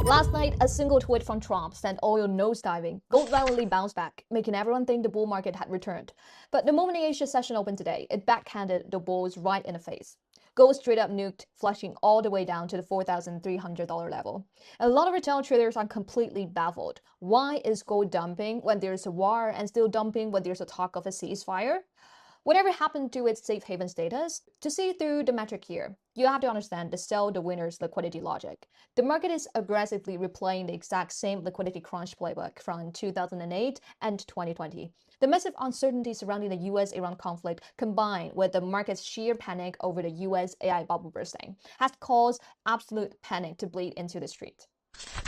Last night, a single tweet from Trump sent oil nosediving. Gold violently bounced back, making everyone think the bull market had returned. But the moment the Asia session opened today, it backhanded the bulls right in the face. Gold straight up nuked, flushing all the way down to the $4,300 level. A lot of retail traders are completely baffled. Why is gold dumping when there's a war and still dumping when there's a talk of a ceasefire? Whatever happened to its safe haven status? To see through the metric here, you have to understand the sell the winners liquidity logic. The market is aggressively replaying the exact same liquidity crunch playbook from 2008 and 2020. The massive uncertainty surrounding the US-Iran conflict combined with the market's sheer panic over the US AI bubble bursting has caused absolute panic to bleed into the street.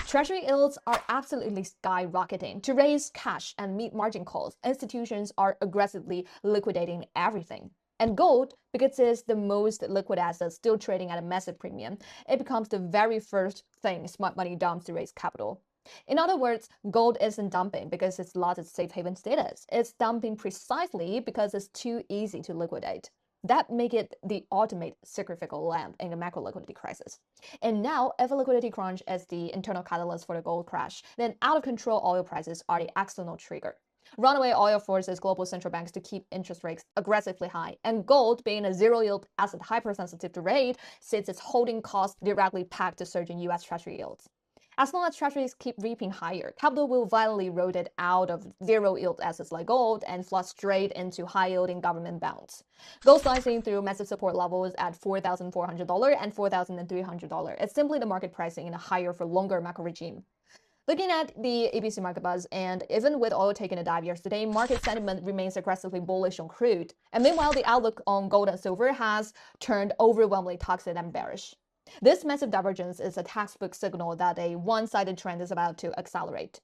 Treasury yields are absolutely skyrocketing. To raise cash and meet margin calls, institutions are aggressively liquidating everything. And gold, because it's the most liquid asset still trading at a massive premium, it becomes the very first thing smart money dumps to raise capital. In other words, gold isn't dumping because it's lost its safe haven status. It's dumping precisely because it's too easy to liquidate. That make it the ultimate sacrificial lamb in a macro liquidity crisis. And now, if a liquidity crunch is the internal catalyst for the gold crash, then out of control oil prices are the external trigger. Runaway oil forces global central banks to keep interest rates aggressively high, and gold, being a zero-yield asset hypersensitive to rate, sees its holding costs directly pegged to surging U.S. Treasury yields. As long as treasuries keep reaping higher, capital will violently rotate out of zero-yield assets like gold and flood straight into high-yielding government bonds. Gold slicing through massive support levels at $4,400 and $4,300. It's simply the market pricing in a higher for longer macro regime. Looking at the ABC market buzz, and even with oil taking a dive yesterday, market sentiment remains aggressively bullish on crude. And meanwhile, the outlook on gold and silver has turned overwhelmingly toxic and bearish. This massive divergence is a textbook signal that a one-sided trend is about to accelerate.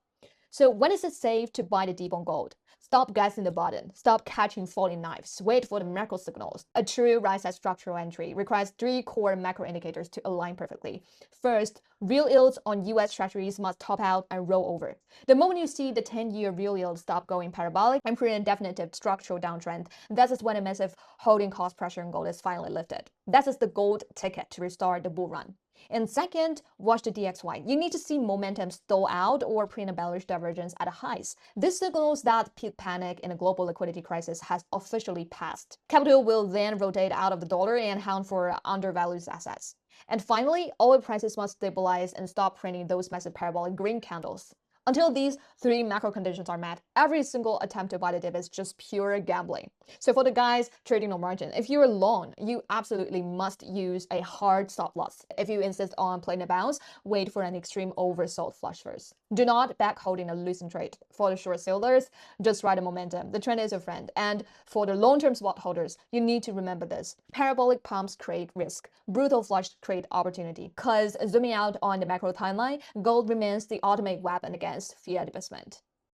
So when is it safe to buy the dip on gold? Stop guessing the button. Stop catching falling knives. Wait for the macro signals. A true rise-side structural entry requires three core macro indicators to align perfectly. First, real yields on US treasuries must top out and roll over. The moment you see the 10-year real yield stop going parabolic and create a definitive structural downtrend, that is when a massive holding cost pressure on gold is finally lifted. That is the gold ticket to restart the bull run. And second, watch the DXY. You need to see momentum stall out or print a bearish divergence at a highs. This signals that peak panic in a global liquidity crisis has officially passed. Capital will then rotate out of the dollar and hunt for undervalued assets. And finally, oil prices must stabilize and stop printing those massive parabolic green candles. Until these three macro conditions are met, every single attempt to buy the dip is just pure gambling. So for the guys trading on margin, if you're long, you absolutely must use a hard stop loss. If you insist on playing a bounce, wait for an extreme oversold flush first. Do not back holding a losing trade. For the short sellers, just ride the momentum. The trend is your friend. And for the long-term spot holders, you need to remember this. Parabolic pumps create risk. Brutal flush create opportunity. Because zooming out on the macro timeline, gold remains the ultimate weapon against fiat debasement.